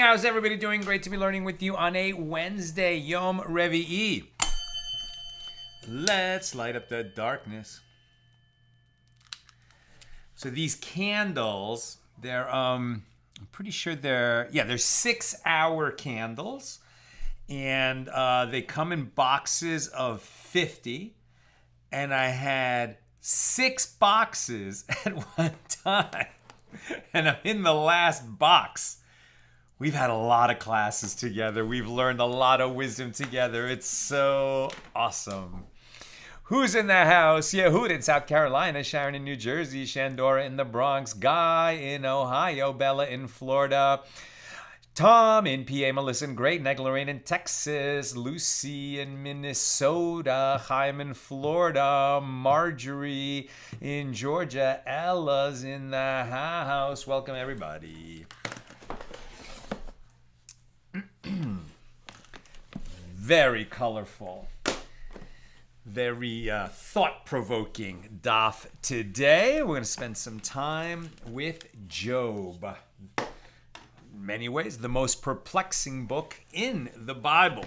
How's everybody doing? Great to be learning with you on a Wednesday, Yom Revi'i. Let's light up the darkness. So these candles, I'm pretty sure they're 6-hour candles, and they come in boxes of 50, and I had 6 boxes at one time, and I'm in the last box. We've had a lot of classes together. We've learned a lot of wisdom together. It's so awesome. Who's in the house? Yehud in South Carolina, Sharon in New Jersey, Shandora in the Bronx, Guy in Ohio, Bella in Florida, Tom in PA, Melissa in Great Neck, Lorraine in Texas, Lucy in Minnesota, Chaim in Florida, Marjorie in Georgia, Ella's in the house. Welcome, everybody. Very colorful, very thought-provoking daf today. We're going to spend some time with Job. In many ways, the most perplexing book in the Bible.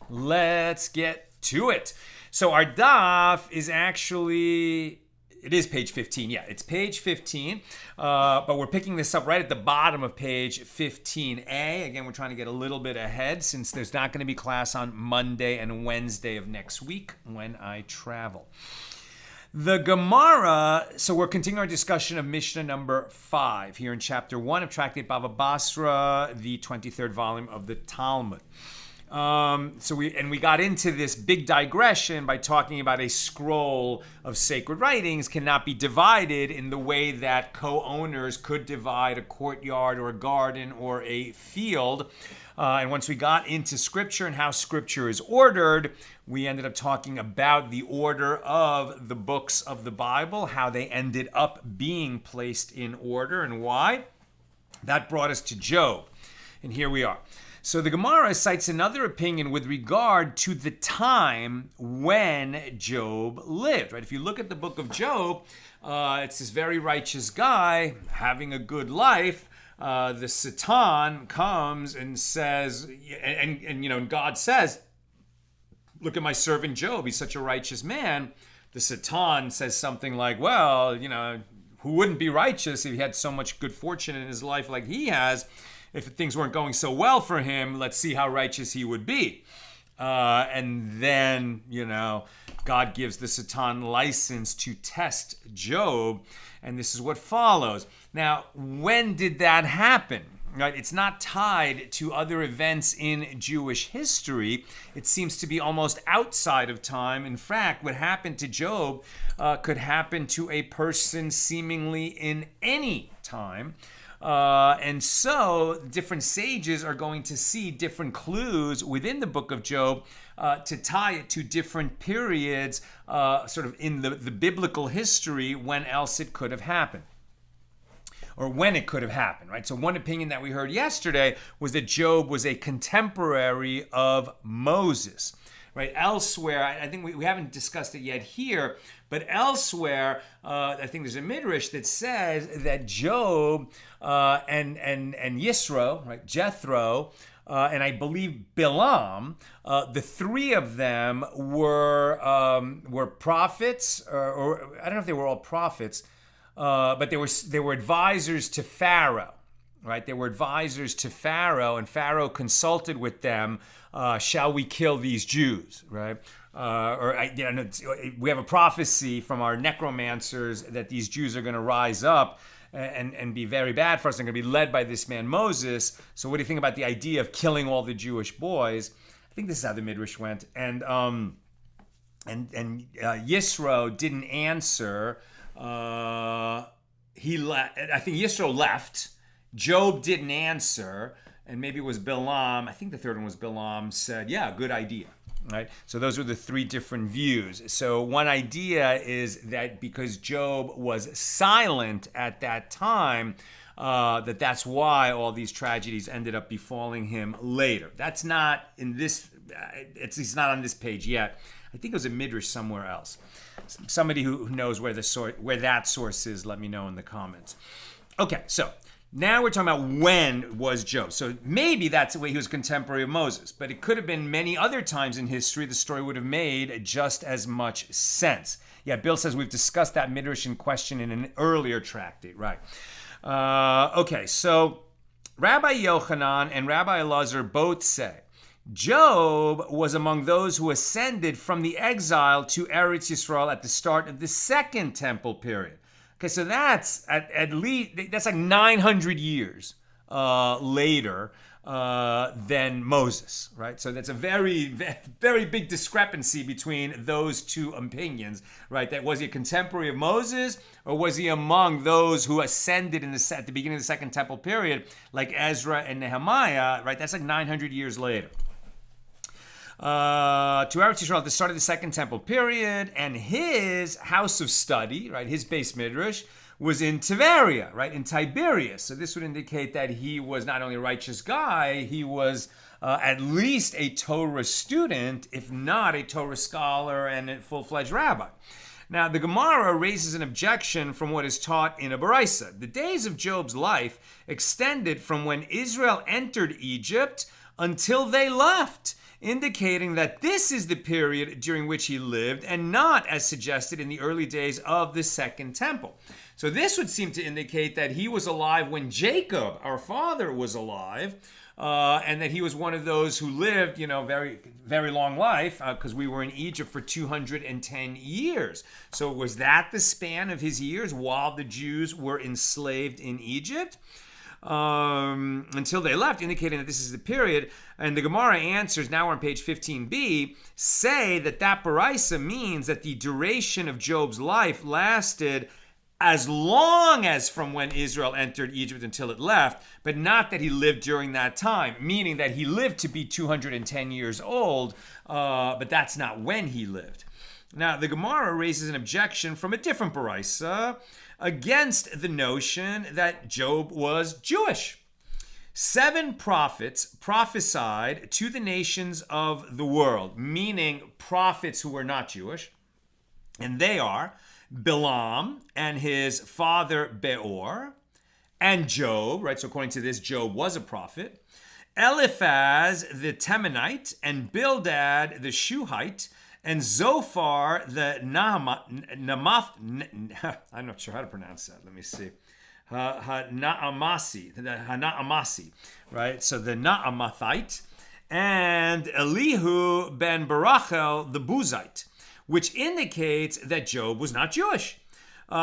Let's get to it. So our daf is actually... It is page 15. Yeah, it's page 15. But we're picking this up right at the bottom of page 15a. Again, we're trying to get a little bit ahead since there's not going to be class on Monday and Wednesday of next week when I travel. The Gemara, so we're continuing our discussion of Mishnah number 5 here in chapter 1 of Tractate Bava Basra, the 23rd volume of the Talmud. So we got into this big digression by talking about a scroll of sacred writings cannot be divided in the way that co-owners could divide a courtyard or a garden or a field. And once we got into scripture and how scripture is ordered, we ended up talking about the order of the books of the Bible, how they ended up being placed in order and why. That brought us to Job. And here we are. So the Gemara cites another opinion with regard to the time when Job lived. Right? If you look at the book of Job, it's this very righteous guy having a good life. The Satan comes and says, and God says, look at my servant Job. He's such a righteous man. The Satan says something like, well, who wouldn't be righteous if he had so much good fortune in his life like he has? If things weren't going so well for him, let's see how righteous he would be. And then, God gives the Satan license to test Job, and this is what follows. Now, when did that happen? Right? It's not tied to other events in Jewish history. It seems to be almost outside of time. In fact, what happened to Job could happen to a person seemingly in any time. And so different sages are going to see different clues within the book of Job to tie it to different periods sort of in the biblical history when else it could have happened. Or when it could have happened, right? So one opinion that we heard yesterday was that Job was a contemporary of Moses. Right, elsewhere, I think we haven't discussed it yet here, but elsewhere, I think there's a midrash that says that Job and Yisro, right, Jethro, and I believe Bilam, the three of them were prophets, or I don't know if they were all prophets, but they were advisors to Pharaoh. Right, they were advisors to Pharaoh, and Pharaoh consulted with them. Shall we kill these Jews? Right, we have a prophecy from our necromancers that these Jews are going to rise up and be very bad for us. They're going to be led by this man Moses. So, what do you think about the idea of killing all the Jewish boys? I think this is how the midrash went. And Yisro didn't answer. I think Yisro left. Job didn't answer, and maybe it was Bilam. I think the third one was Bilam said, yeah, good idea, right? So those were the 3 different views. So one idea is that because Job was silent at that time, that's why all these tragedies ended up befalling him later. That's not in this, it's not on this page yet. I think it was a midrash somewhere else. Somebody who knows where that source is, let me know in the comments. Okay, so Now we're talking about when was Job. So maybe that's the way he was contemporary of Moses. But it could have been many other times in history the story would have made just as much sense. Yeah, Bill says we've discussed that midrash in question in an earlier tractate. Right. Okay, so Rabbi Yochanan and Rabbi Elazar both say Job was among those who ascended from the exile to Eretz Yisrael at the start of the Second Temple period. Okay, so that's at least, that's like 900 years later than Moses, right? So that's a very, very big discrepancy between those two opinions, right? That was he a contemporary of Moses, or was he among those who ascended at the beginning of the Second Temple period, like Ezra and Nehemiah, right? That's like 900 years later. To Eretz Yisrael at the start of the Second Temple period, and his house of study, right, his base midrash, was in Tiberia, right, in Tiberias. So this would indicate that he was not only a righteous guy, he was at least a Torah student, if not a Torah scholar and a full-fledged rabbi. Now, the Gemara raises an objection from what is taught in a Baraisa. The days of Job's life extended from when Israel entered Egypt until they left, indicating that this is the period during which he lived and not as suggested in the early days of the Second Temple. So this would seem to indicate that he was alive when Jacob, our father, was alive, and that he was one of those who lived, very, very long life, because we were in Egypt for 210 years. So was that the span of his years while the Jews were enslaved in Egypt? Until they left, indicating that this is the period. And the Gemara answers, now we're on page 15b, say that Baraisa means that the duration of Job's life lasted as long as from when Israel entered Egypt until it left, but not that he lived during that time, meaning that he lived to be 210 years old, but that's not when he lived. Now, the Gemara raises an objection from a different Baraisa against the notion that Job was Jewish. 7 prophets prophesied to the nations of the world, meaning prophets who were not Jewish, and they are Bilam and his father Beor, and Job, right? So according to this, Job was a prophet. Eliphaz the Temanite, and Bildad the Shuhite, and Zophar the Namath, I'm not sure how to pronounce that. Let me see. Naamasi, right? So the Naamathite, and Elihu ben Barachel the Buzite, which indicates that Job was not Jewish.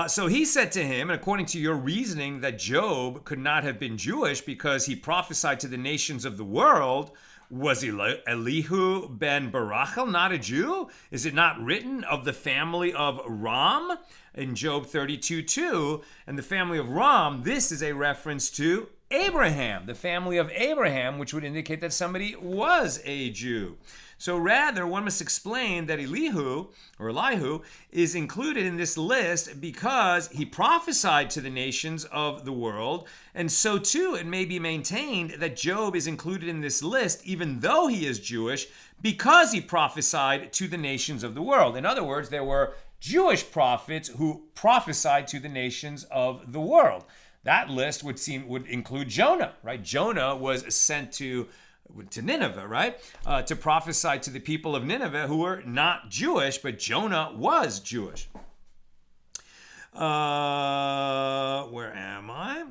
So he said to him, and according to your reasoning that Job could not have been Jewish because he prophesied to the nations of the world, was Elihu ben Barachel not a Jew? Is it not written of the family of Ram in Job 32:2? And the family of Ram, this is a reference to Abraham, the family of Abraham, which would indicate that somebody was a Jew. So rather, one must explain that Elihu is included in this list because he prophesied to the nations of the world, and so too it may be maintained that Job is included in this list even though he is Jewish because he prophesied to the nations of the world. In other words, there were Jewish prophets who prophesied to the nations of the world. That list would include Jonah, right? Jonah was sent to Nineveh, right? To prophesy to the people of Nineveh who were not Jewish, but Jonah was Jewish. Where am I?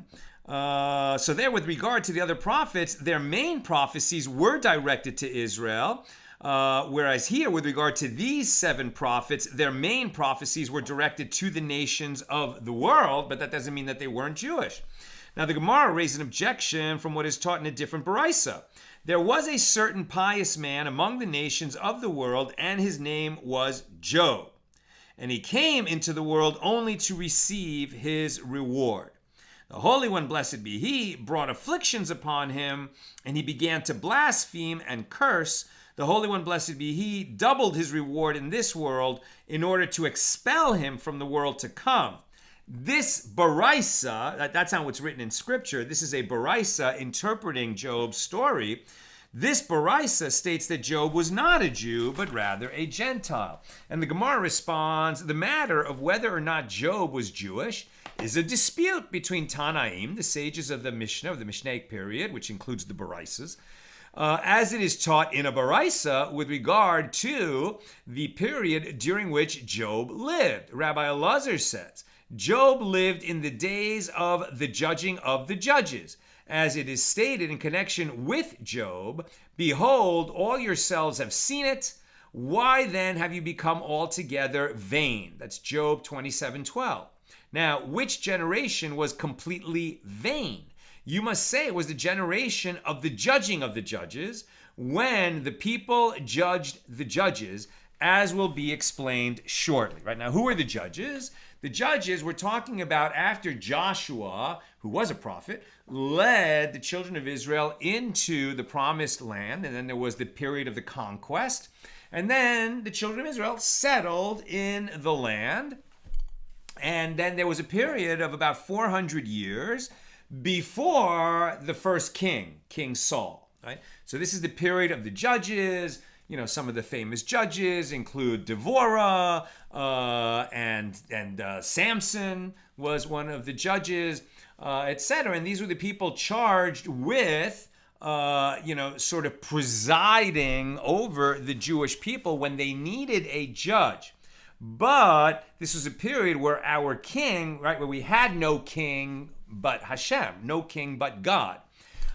So there, with regard to the other prophets, their main prophecies were directed to Israel, whereas here, with regard to these 7 prophets, their main prophecies were directed to the nations of the world, but that doesn't mean that they weren't Jewish. Now, the Gemara raised an objection from what is taught in a different Baraisa. There was a certain pious man among the nations of the world, and his name was Job. And he came into the world only to receive his reward. The Holy One, blessed be he, brought afflictions upon him, and he began to blaspheme and curse. The Holy One, blessed be he, doubled his reward in this world in order to expel him from the world to come. This Baraisa, that's not what's written in Scripture. This is a Baraisa interpreting Job's story. This Baraisa states that Job was not a Jew, but rather a Gentile. And the Gemara responds, the matter of whether or not Job was Jewish is a dispute between Tanaim, the sages of the Mishna, of the Mishnaic period, which includes the Baraisas, as it is taught in a Baraisa with regard to the period during which Job lived. Rabbi Elazar says, Job lived in the days of the judging of the judges. As it is stated in connection with Job, behold, all yourselves have seen it. Why then have you become altogether vain? That's Job 27:12. Now, which generation was completely vain? You must say it was the generation of the judging of the judges, when the people judged the judges, as will be explained shortly. Right now, who are the judges? The judges we're talking about after Joshua, who was a prophet, led the children of Israel into the promised land, and then there was the period of the conquest, and then the children of Israel settled in the land, and then there was a period of about 400 years before the first king, King Saul, right? So this is the period of the judges. You know, some of the famous judges include Devorah, and Samson was one of the judges, etc. And these were the people charged with, sort of presiding over the Jewish people when they needed a judge. But this was a period where our king, right, where we had no king but Hashem, no king but God.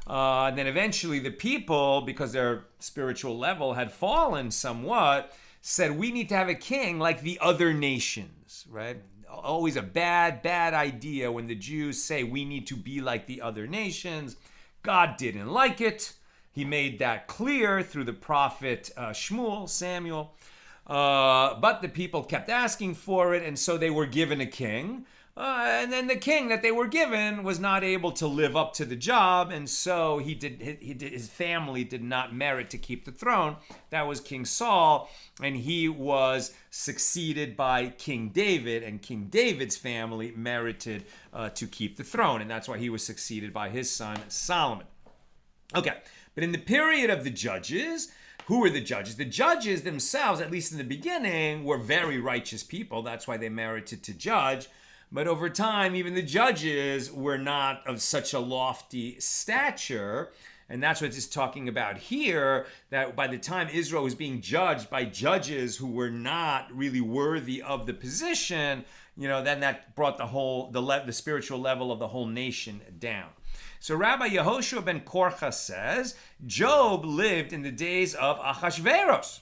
And then eventually the people, because their spiritual level had fallen somewhat, said, we need to have a king like the other nations, right? Always a bad idea when the Jews say we need to be like the other nations. God didn't like it. He made that clear through the prophet Samuel. But the people kept asking for it, and so they were given a king. And then the king that they were given was not able to live up to the job, and so his family did not merit to keep the throne. That was King Saul, and he was succeeded by King David, and King David's family merited to keep the throne, and that's why he was succeeded by his son Solomon. Okay, but in the period of the judges, who were the judges? The judges themselves, at least in the beginning, were very righteous people. That's why they merited to judge. But over time, even the judges were not of such a lofty stature. And that's what it's talking about here, that by the time Israel was being judged by judges who were not really worthy of the position, then that brought the spiritual level of the whole nation down. So Rabbi Yehoshua ben Korcha says, Job lived in the days of Achashverosh.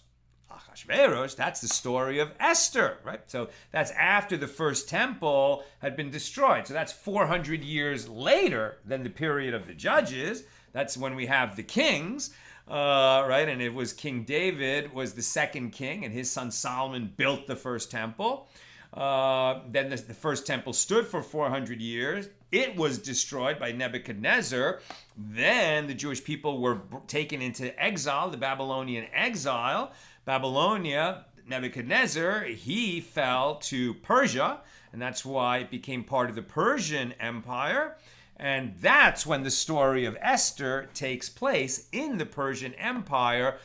Achashverosh, that's the story of Esther, right? So that's after the first temple had been destroyed. So that's 400 years later than the period of the judges. That's when we have the kings, right? And it was King David was the second king, and his son Solomon built the first temple. Then the first temple stood for 400 years. It was destroyed by Nebuchadnezzar. Then the Jewish people were taken into exile, the Babylonian exile. Babylonia, Nebuchadnezzar, he fell to Persia, and that's why it became part of the Persian Empire. And that's when the story of Esther takes place in the Persian Empire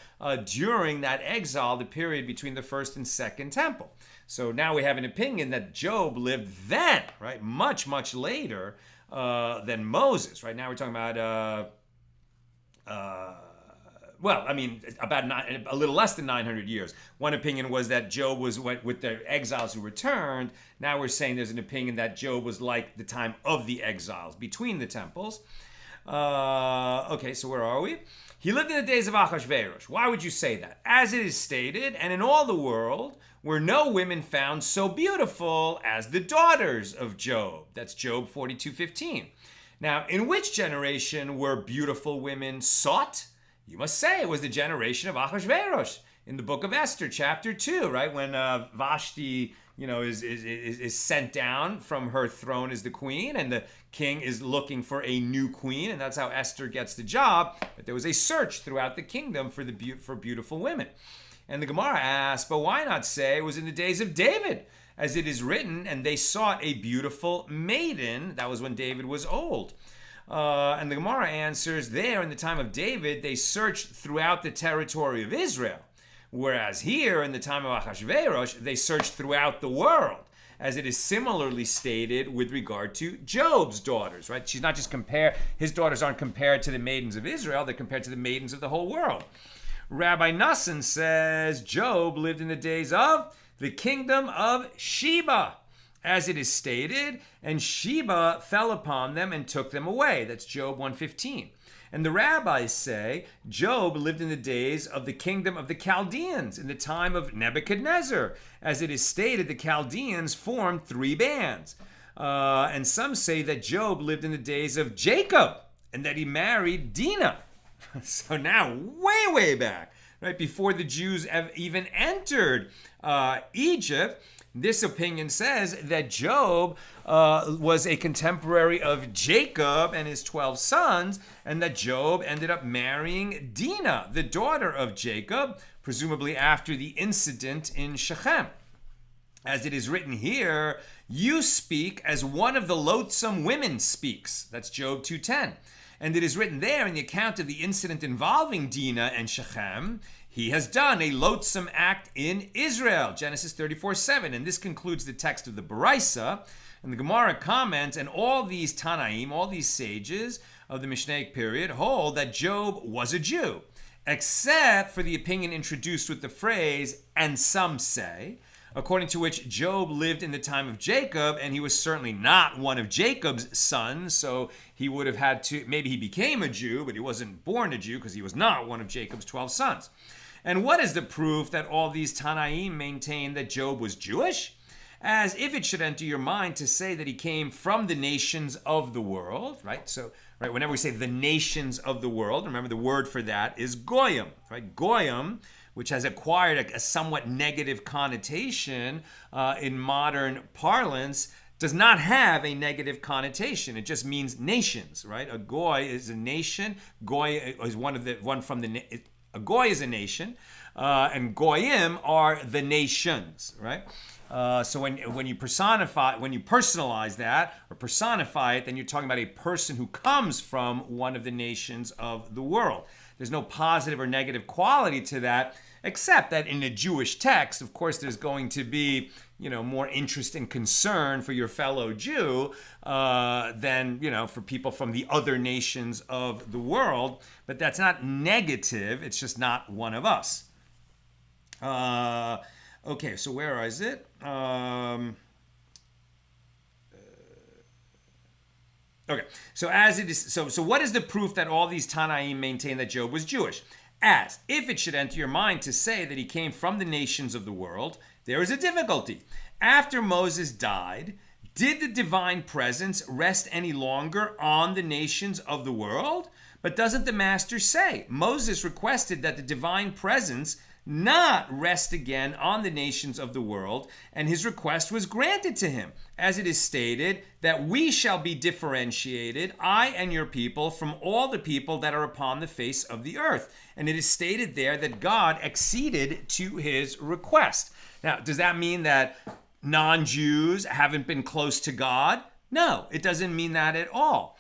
during that exile, the period between the first and second temple. So now we have an opinion that Job lived then, right? Much, much later than Moses, right? Now we're talking about, about a little less than 900 years. One opinion was that Job was with the exiles who returned. Now we're saying there's an opinion that Job was like the time of the exiles between the temples. Okay, so where are we? He lived in the days of Achashverosh. Why would you say that? As it is stated, and in all the world were no women found so beautiful as the daughters of Job. That's Job 42:15. Now, in which generation were beautiful women sought? You must say it was the generation of Achashverosh in the book of Esther, chapter 2, right? When Vashti, is sent down from her throne as the queen, and the king is looking for a new queen, and that's how Esther gets the job. But there was a search throughout the kingdom for beautiful women. And the Gemara asks, but why not say it was in the days of David, as it is written, and they sought a beautiful maiden. That was when David was old. And the Gemara answers, there in the time of David, they searched throughout the territory of Israel. Whereas here, in the time of Achashverosh, they searched throughout the world, as it is similarly stated with regard to Job's daughters, right? She's not just his daughters aren't compared to the maidens of Israel, they're compared to the maidens of the whole world. Rabbi Nassan says Job lived in the days of the kingdom of Sheba, as it is stated, and Sheba fell upon them and took them away. That's Job 1:15. And the rabbis say Job lived in the days of the kingdom of the Chaldeans, in the time of Nebuchadnezzar. As it is stated, the Chaldeans formed 3 bands. And some say that Job lived in the days of Jacob, and that he married Dina. So now, way back, right before the Jews have even entered Egypt, this opinion says that Job was a contemporary of Jacob and his 12 sons, and that Job ended up marrying Dina, the daughter of Jacob, presumably after the incident in Shechem. As it is written here, you speak as one of the loathsome women speaks. That's Job 2:10. And it is written there in the account of the incident involving Dina and Shechem, he has done a loathsome act in Israel, Genesis 34:7. And this concludes the text of the Baraisa. And the Gemara comments, and all these Tanaim, all these sages of the Mishnaic period, hold that Job was a Jew, except for the opinion introduced with the phrase, and some say, according to which Job lived in the time of Jacob, and he was certainly not one of Jacob's sons, so he would have had to, maybe he became a Jew, but he wasn't born a Jew because he was not one of Jacob's 12 sons. And what is the proof that all these Tanaim maintain that Job was Jewish? As if it should enter your mind to say that he came from the nations of the world, right? So, right, whenever we say the nations of the world, remember the word for that is goyim, right? Goyim, which has acquired a somewhat negative connotation in modern parlance, does not have a negative connotation. It just means nations, right? A goy is a nation. Goy is a goy is a nation, and goyim are the nations, right? So when you personalize that or personify it, then you're talking about a person who comes from one of the nations of the world. There's no positive or negative quality to that, except that in a Jewish text, of course, there's going to be, more interest and concern for your fellow Jew than, for people from the other nations of the world. But that's not negative. It's just not one of us. Okay, so where is it? Okay, so as it is, so what is the proof that all these Tanaim maintain that Job was Jewish? As if it should enter your mind to say that he came from the nations of the world, there is a difficulty. After Moses died, did the divine presence rest any longer on the nations of the world? But doesn't the master say, Moses requested that the divine presence not rest again on the nations of the world, and his request was granted to him, as it is stated that we shall be differentiated, I and your people, from all the people that are upon the face of the earth. And it is stated there that God acceded to his request. Now, does that mean that non-Jews haven't been close to God? No, it doesn't mean that at all.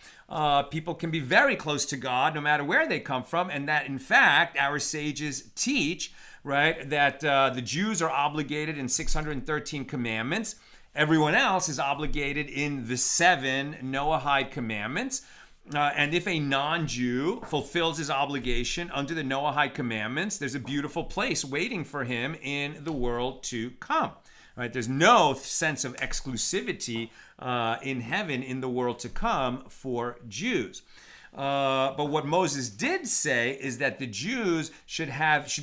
People can be very close to God no matter where they come from, and that, in fact, our sages teach, right, that the Jews are obligated in 613 commandments. Everyone else is obligated in the 7 Noahide commandments. And if a non-Jew fulfills his obligation under the Noahide commandments, there's a beautiful place waiting for him in the world to come. Right? There's no sense of exclusivity in heaven in the world to come for Jews. But what Moses did say is that the Jews should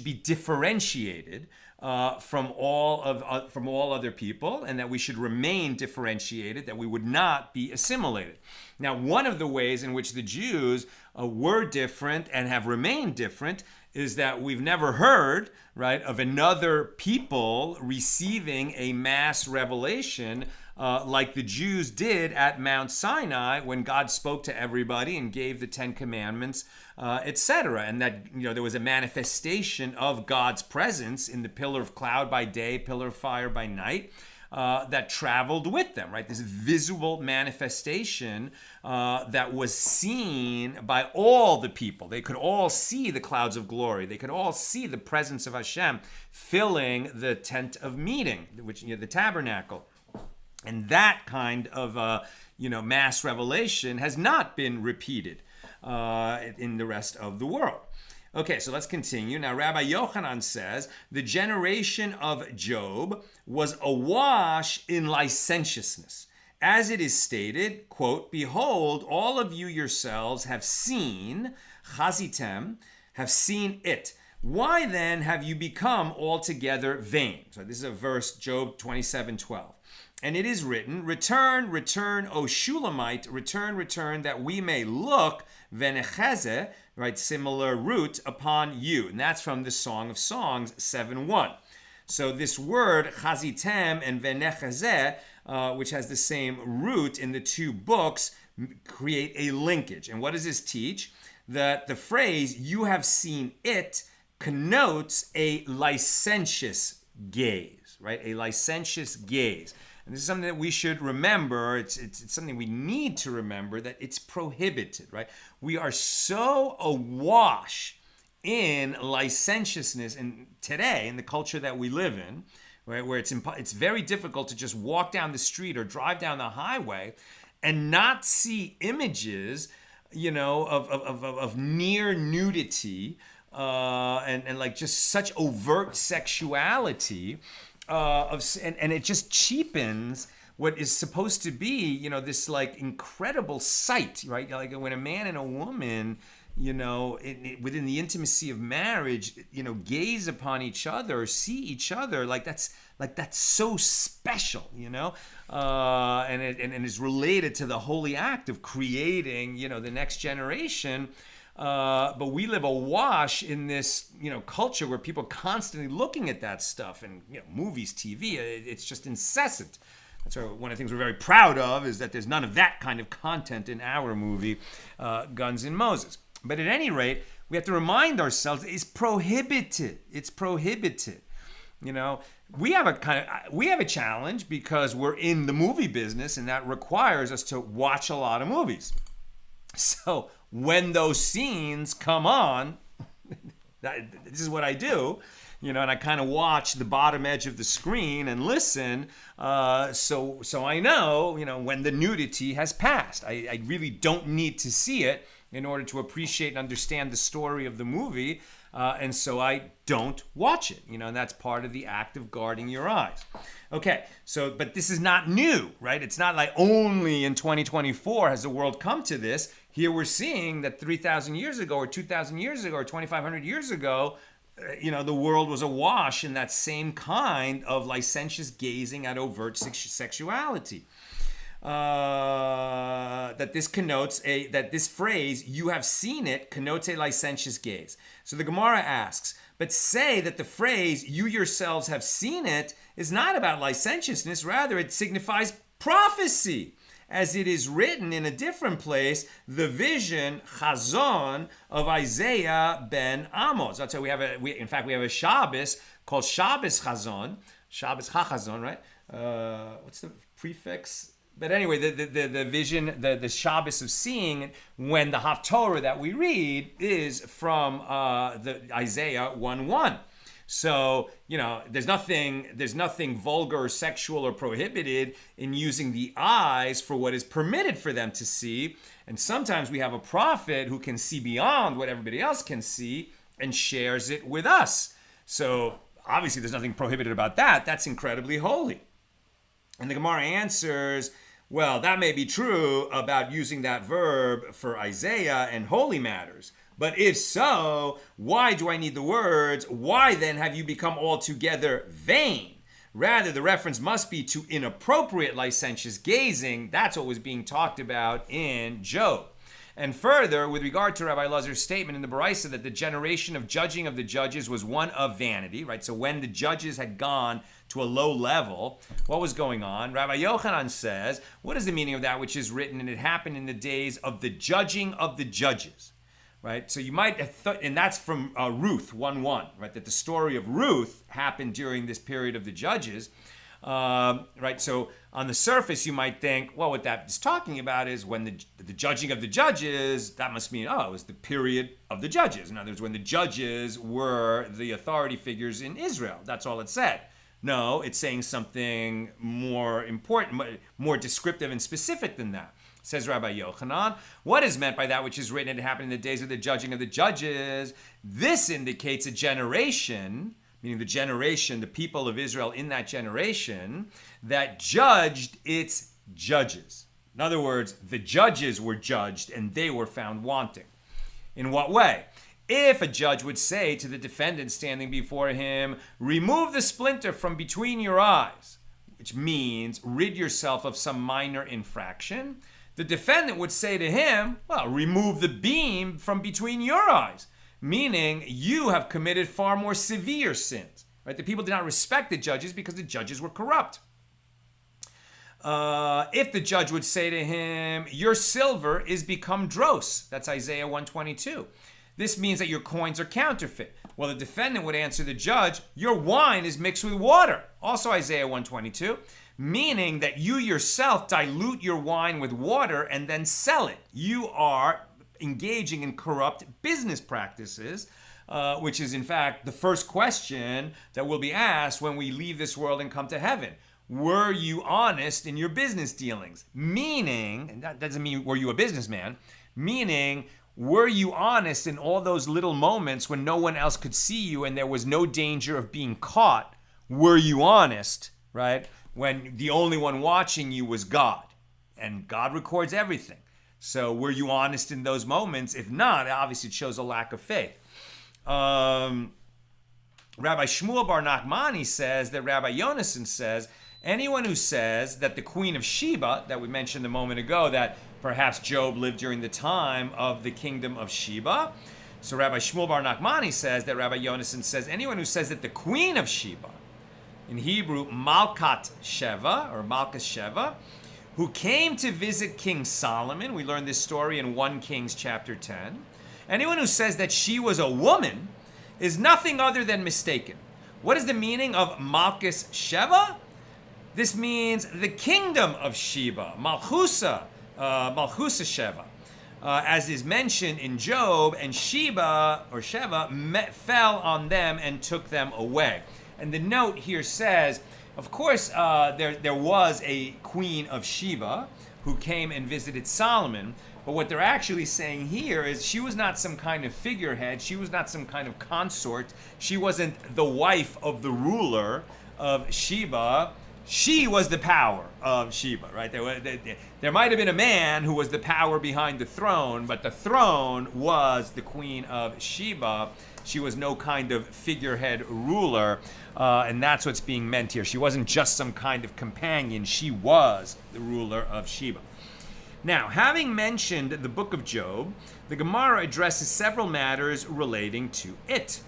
be differentiated from all other people, and that we should remain differentiated, that we would not be assimilated. Now, one of the ways in which the Jews were different and have remained different is that we've never heard, right, of another people receiving a mass revelation like the Jews did at Mount Sinai when God spoke to everybody and gave the 10 Commandments, etc. And that, there was a manifestation of God's presence in the pillar of cloud by day, pillar of fire by night. that traveled with them, right? This visual manifestation that was seen by all the people. They could all see the clouds of glory. They could all see the presence of Hashem filling the tent of meeting, which, the tabernacle. And that kind of mass revelation has not been repeated in the rest of the world. Okay, so let's continue. Now, Rabbi Yochanan says, the generation of Job was awash in licentiousness. As it is stated, quote, behold, all of you yourselves have seen, chazitem, have seen it. Why then have you become altogether vain? So this is a verse, Job 27:12. And it is written, return, return, O Shulamite, return, return, that we may look, venecheze, right, similar root, upon you. And that's from the Song of Songs 7:1. So this word, chazitem and venecheze, which has the same root in the two books, create a linkage. And what does this teach? That the phrase, you have seen it, connotes a licentious gaze, right? A licentious gaze. And this is something that we should remember. It's something we need to remember, that it's prohibited, right? We are so awash in licentiousness today, in the culture that we live in, right, where it's very difficult to just walk down the street or drive down the highway and not see images, of near nudity and like just such overt sexuality. And it just cheapens what is supposed to be, this like incredible sight, right? Like when a man and a woman, within the intimacy of marriage, gaze upon each other, see each other, that's so special, and it is related to the holy act of creating, the next generation. But we live awash in this, culture where people are constantly looking at that stuff, and movies, TV. It's just incessant. That's one of the things we're very proud of, is that there's none of that kind of content in our movie, Guns N' Moses. But at any rate, we have to remind ourselves it's prohibited. It's prohibited. We have a challenge because we're in the movie business, and that requires us to watch a lot of movies. So when those scenes come on, this is what I do, and I kind of watch the bottom edge of the screen and listen, so I know, when the nudity has passed. I really don't need to see it in order to appreciate and understand the story of the movie, and so I don't watch it, and that's part of the act of guarding your eyes. Okay, but this is not new, right? It's not like only in 2024 has the world come to this. Here we're seeing that 3,000 years ago or 2,000 years ago or 2,500 years ago, the world was awash in that same kind of licentious gazing at overt sexuality. That this phrase, you have seen it, connotes a licentious gaze. So the Gemara asks, but say that the phrase, you yourselves have seen it, is not about licentiousness, rather it signifies prophecy. As it is written in a different place, the vision, chazon, of Isaiah ben Amos. That's why we have a Shabbos called Shabbos Chazon, Shabbos HaChazon, right? What's the prefix? But anyway, the vision, the Shabbos of seeing, when the Haftorah that we read is from the Isaiah 1:1. So, there's nothing vulgar or sexual or prohibited in using the eyes for what is permitted for them to see. And sometimes we have a prophet who can see beyond what everybody else can see and shares it with us. So obviously there's nothing prohibited about that. That's incredibly holy. And the Gemara answers, well, that may be true about using that verb for Isaiah and holy matters. But if so, why do I need the words, why then have you become altogether vain? Rather, the reference must be to inappropriate licentious gazing. That's what was being talked about in Job. And further, with regard to Rabbi Lazar's statement in the Baraisa that the generation of judging of the judges was one of vanity, right? So when the judges had gone to a low level, what was going on? Rabbi Yochanan says, what is the meaning of that which is written, and it happened in the days of the judging of the judges? Right, so you might have thought, and that's from Ruth 1:1, right? That the story of Ruth happened during this period of the judges, Right? So on the surface, you might think, well, what that is talking about is when the judging of the judges, that must mean, oh, it was the period of the judges. In other words, when the judges were the authority figures in Israel. That's all it said. No, it's saying something more important, more descriptive and specific than that. Says Rabbi Yochanan, what is meant by that which is written, it happened in the days of the judging of the judges? This indicates a generation, meaning the generation, the people of Israel in that generation, that judged its judges. In other words, the judges were judged and they were found wanting. In what way? If a judge would say to the defendant standing before him, remove the splinter from between your eyes, which means rid yourself of some minor infraction, the defendant would say to him, well, remove the beam from between your eyes, meaning you have committed far more severe sins. Right? The people did not respect the judges because the judges were corrupt. If the judge would say to him, your silver is become dross, that's Isaiah 122. This means that your coins are counterfeit. Well, the defendant would answer the judge, your wine is mixed with water, also Isaiah 122. Meaning that you yourself dilute your wine with water and then sell it. You are engaging in corrupt business practices, which is in fact the first question that will be asked when we leave this world and come to heaven. Were you honest in your business dealings? Meaning, and that doesn't mean were you a businessman, meaning were you honest in all those little moments when no one else could see you and there was no danger of being caught? Were you honest, right? When the only one watching you was God, and God records everything. So were you honest in those moments? If not, obviously it shows a lack of faith. Rabbi Shmuel Bar Nachmani says that Rabbi Yonason says, anyone who says that the Queen of Sheba, that we mentioned a moment ago, that perhaps Job lived during the time of the kingdom of Sheba. So Rabbi Shmuel Bar Nachmani says that Rabbi Yonason says, anyone who says that the Queen of Sheba, in Hebrew, Malkat Sheva, or Malkas Sheva, who came to visit King Solomon. We learned this story in 1 Kings chapter 10. Anyone who says that she was a woman is nothing other than mistaken. What is the meaning of Malkas Sheva? This means the kingdom of Sheba, Malchusa Sheva. As is mentioned in Job, and Sheba, or Sheva, fell on them and took them away. And the note here says, of course, there was a Queen of Sheba who came and visited Solomon, but what they're actually saying here is she was not some kind of figurehead, she was not some kind of consort, she wasn't the wife of the ruler of Sheba, she was the power of Sheba, right? There might have been a man who was the power behind the throne, but the throne was the Queen of Sheba. She was no kind of figurehead ruler, and that's what's being meant here. She wasn't just some kind of companion. She was the ruler of Sheba. Now, having mentioned the book of Job, the Gemara addresses several matters relating to it.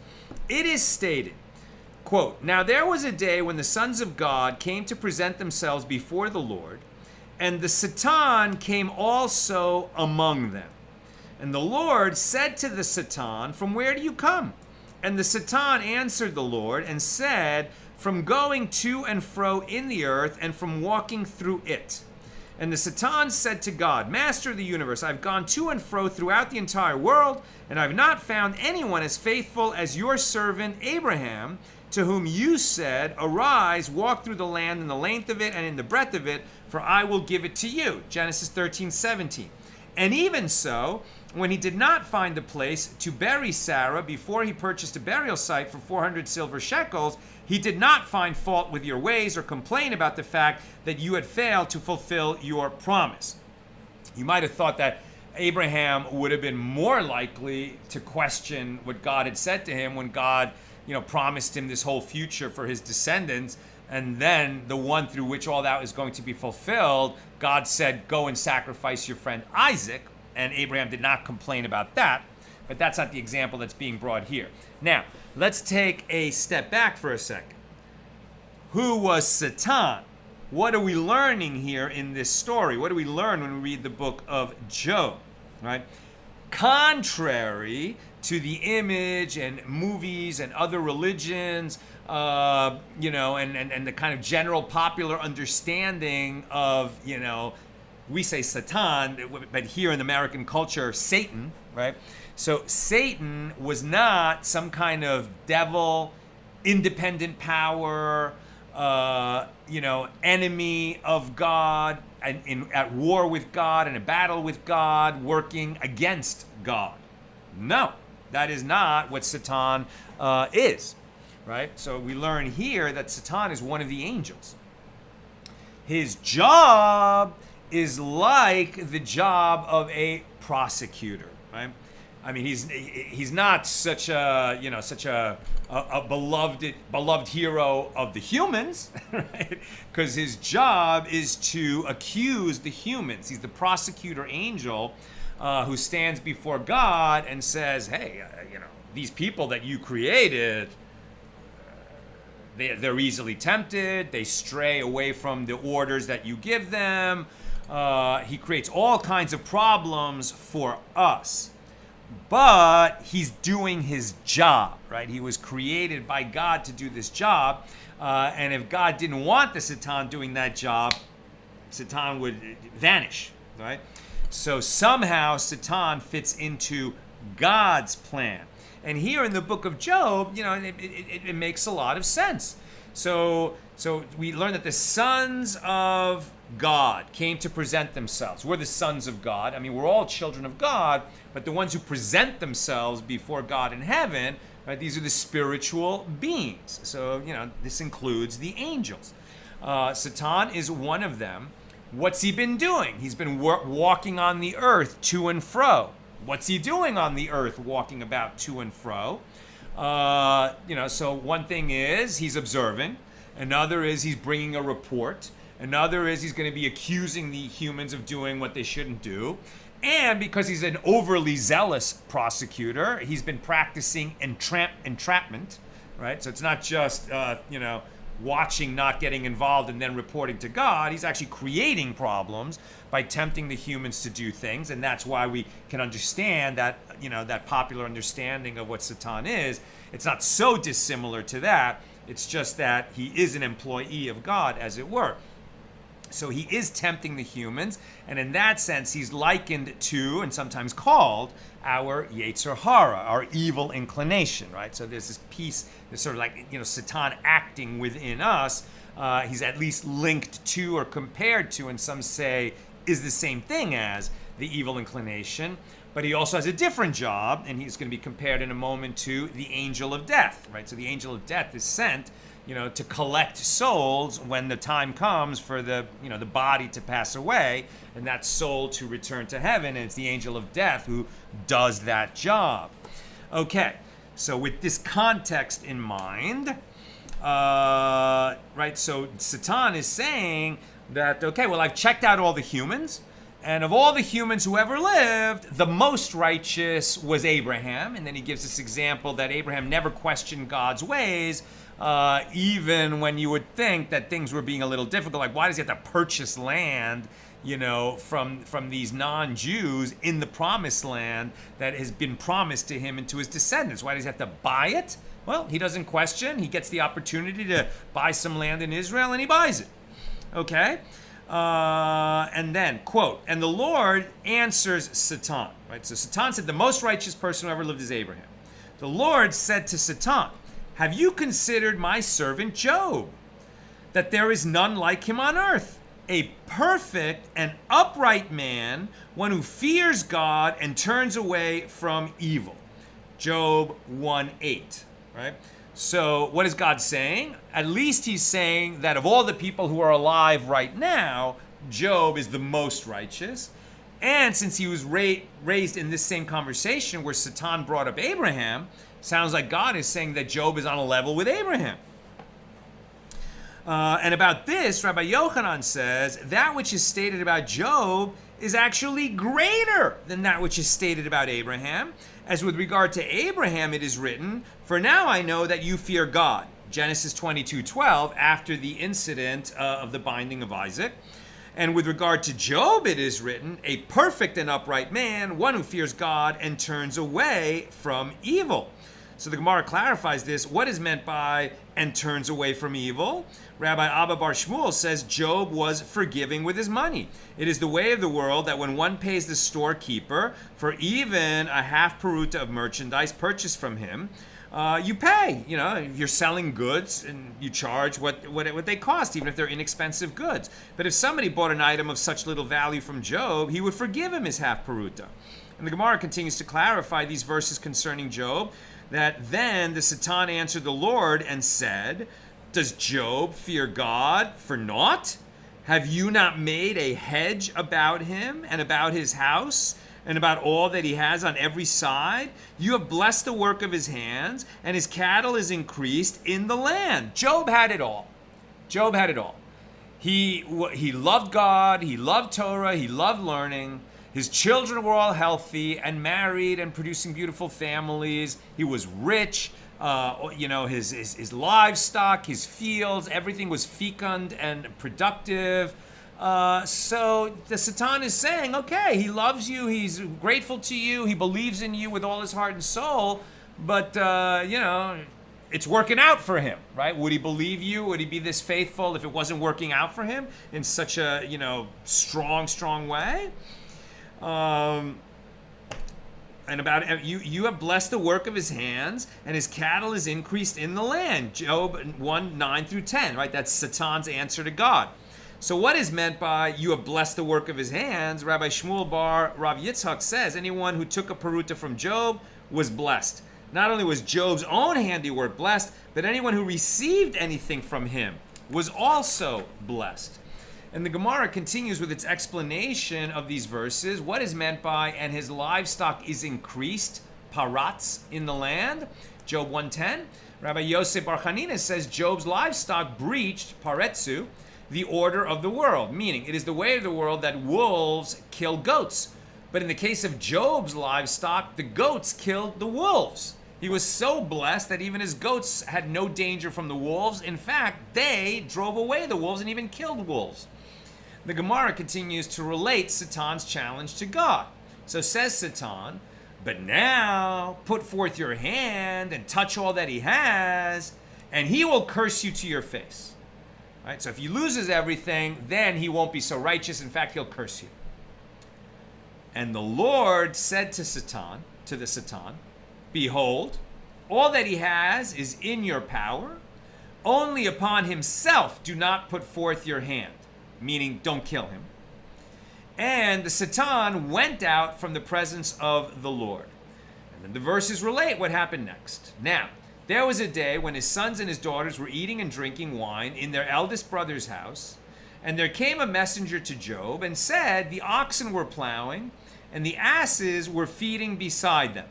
It is stated, quote, now there was a day when the sons of God came to present themselves before the Lord, and the Satan came also among them. And the Lord said to the Satan, from where do you come? And the Satan answered the Lord and said, from going to and fro in the earth and from walking through it. And the Satan said to God, Master of the universe, I've gone to and fro throughout the entire world, and I've not found anyone as faithful as your servant Abraham, to whom you said, arise, walk through the land in the length of it and in the breadth of it, for I will give it to you. Genesis 13:17. And even so, when he did not find a place to bury Sarah before he purchased a burial site for 400 silver shekels, he did not find fault with your ways or complain about the fact that you had failed to fulfill your promise. You might have thought that Abraham would have been more likely to question what God had said to him when God, promised him this whole future for his descendants, and then the one through which all that is going to be fulfilled, God said, go and sacrifice your friend Isaac, and Abraham did not complain about that, but that's not the example that's being brought here. Now, let's take a step back for a second. Who was Satan? What are we learning here in this story? What do we learn when we read the book of Job, right? Contrary to the image and movies and other religions and the kind of general popular understanding of, we say Satan, but here in American culture, Satan, right? So Satan was not some kind of devil, independent power, enemy of God, and at war with God, in a battle with God, working against God. No, that is not what Satan is, right? So we learn here that Satan is one of the angels. His job is like the job of a prosecutor, right? I mean, he's not such a beloved hero of the humans, right? Because his job is to accuse the humans. He's the prosecutor angel who stands before God and says, "Hey, these people that you created, they're easily tempted. They stray away from the orders that you give them. He creates all kinds of problems for us." But he's doing his job, right? He was created by God to do this job. And if God didn't want the Satan doing that job, Satan would vanish, right? So somehow Satan fits into God's plan. And here in the book of Job, it makes a lot of sense. So we learn that the sons of God came to present themselves. We're the sons of God. I mean, we're all children of God, but the ones who present themselves before God in heaven, right, these are the spiritual beings. So, this includes the angels. Satan is one of them. What's he been doing? He's been walking on the earth to and fro. What's he doing on the earth walking about to and fro? So one thing is he's observing. Another is he's bringing a report. Another is he's going to be accusing the humans of doing what they shouldn't do. And because he's an overly zealous prosecutor, he's been practicing entrapment, right? So it's not just, watching, not getting involved, and then reporting to God. He's actually creating problems by tempting the humans to do things. And that's why we can understand that, that popular understanding of what Satan is. It's not so dissimilar to that. It's just that he is an employee of God, as it were. So he is tempting the humans, and in that sense, he's likened to, and sometimes called, our Yetzer Hara, our evil inclination, right? So there's this piece, this sort of like, Satan acting within us. He's at least linked to or compared to, and some say is the same thing as, the evil inclination. But he also has a different job, and he's going to be compared in a moment to the angel of death, right? So the angel of death is sent to collect souls when the time comes for the body to pass away and that soul to return to heaven. And it's the angel of death who does that job. Okay, so with this context in mind, right, so Satan is saying that, okay, well, I've checked out all the humans. And of all the humans who ever lived, the most righteous was Abraham. And then he gives this example that Abraham never questioned God's ways, even when you would think that things were being a little difficult. Like, why does he have to purchase land, from these non-Jews in the promised land that has been promised to him and to his descendants? Why does he have to buy it? Well, he doesn't question. He gets the opportunity to buy some land in Israel, and he buys it. Okay? And then, quote, and the Lord answers Satan, right? So Satan said, the most righteous person who ever lived is Abraham. The Lord said to Satan, have you considered my servant Job, that there is none like him on earth, a perfect and upright man, one who fears God and turns away from evil? Job 1:8, right? So what is God saying? At least he's saying that of all the people who are alive right now, Job is the most righteous. And since he was raised in this same conversation where Satan brought up Abraham, sounds like God is saying that Job is on a level with Abraham. And about this, Rabbi Yochanan says, that which is stated about Job is actually greater than that which is stated about Abraham. As with regard to Abraham, it is written, for now I know that you fear God. Genesis 22:12, after the incident of the binding of Isaac. And with regard to Job, it is written, a perfect and upright man, one who fears God and turns away from evil. So the Gemara clarifies this. What is meant by and turns away from evil? Rabbi Abba Bar Shmuel says Job was forgiving with his money. It is the way of the world that when one pays the storekeeper for even a half peruta of merchandise purchased from him, you pay. You know, if you're selling goods and you charge what they cost, even if they're inexpensive goods. But if somebody bought an item of such little value from Job, he would forgive him his half peruta. And the Gemara continues to clarify these verses concerning Job, that then the Satan answered the Lord and said, does Job fear God for naught? Have you not made a hedge about him and about his house and about all that he has on every side? You have blessed the work of his hands, and his cattle is increased in the land. Job had it all. Job had it all. He loved God, he loved Torah, he loved learning. His children were all healthy and married and producing beautiful families. He was rich. His livestock, his fields, everything was fecund and productive. So the Satan is saying, okay, he loves you, he's grateful to you, he believes in you with all his heart and soul, but, it's working out for him, right? Would he believe you? Would he be this faithful if it wasn't working out for him in such a, strong way? And about you have blessed the work of his hands, and his cattle is increased in the land. Job 1:9-10, right? That's Satan's answer to God. So what is meant by you have blessed the work of his hands? Rabbi Shmuel bar Rav Yitzchak says anyone who took a peruta from Job was blessed. Not only was Job's own handiwork blessed, but anyone who received anything from him was also blessed. And the Gemara continues with its explanation of these verses. What is meant by, and his livestock is increased, parats, in the land? Job 1:10. Rabbi Yosef Bar Chanina says Job's livestock breached, paretsu, the order of the world. Meaning, it is the way of the world that wolves kill goats. But in the case of Job's livestock, the goats killed the wolves. He was so blessed that even his goats had no danger from the wolves. In fact, they drove away the wolves and even killed wolves. The Gemara continues to relate Satan's challenge to God. So says Satan, but now put forth your hand and touch all that he has, and he will curse you to your face. Right? So if he loses everything, then he won't be so righteous. In fact, he'll curse you. And the Lord said to the Satan, behold, all that he has is in your power. Only upon himself do not put forth your hand. Meaning, don't kill him. And the Satan went out from the presence of the Lord. And then the verses relate what happened next. Now, there was a day when his sons and his daughters were eating and drinking wine in their eldest brother's house. And there came a messenger to Job and said, the oxen were plowing, and the asses were feeding beside them.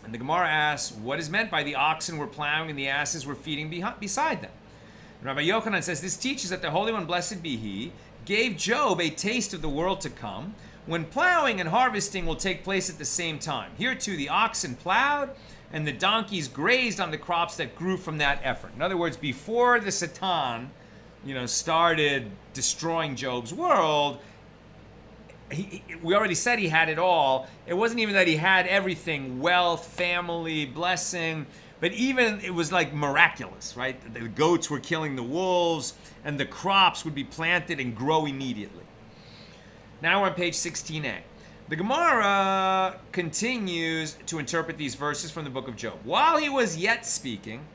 And the Gemara asks, what is meant by the oxen were plowing and the asses were feeding beside them? Rabbi Yochanan says, this teaches that the Holy One, blessed be He, gave Job a taste of the world to come, when plowing and harvesting will take place at the same time. Here too, the oxen plowed, and the donkeys grazed on the crops that grew from that effort. In other words, before the Satan, started destroying Job's world, we already said he had it all. It wasn't even that he had everything, wealth, family, blessing, but even it was like miraculous, right? The goats were killing the wolves, and the crops would be planted and grow immediately. Now we're on page 16a. The Gemara continues to interpret these verses from the book of Job. While he was yet speaking,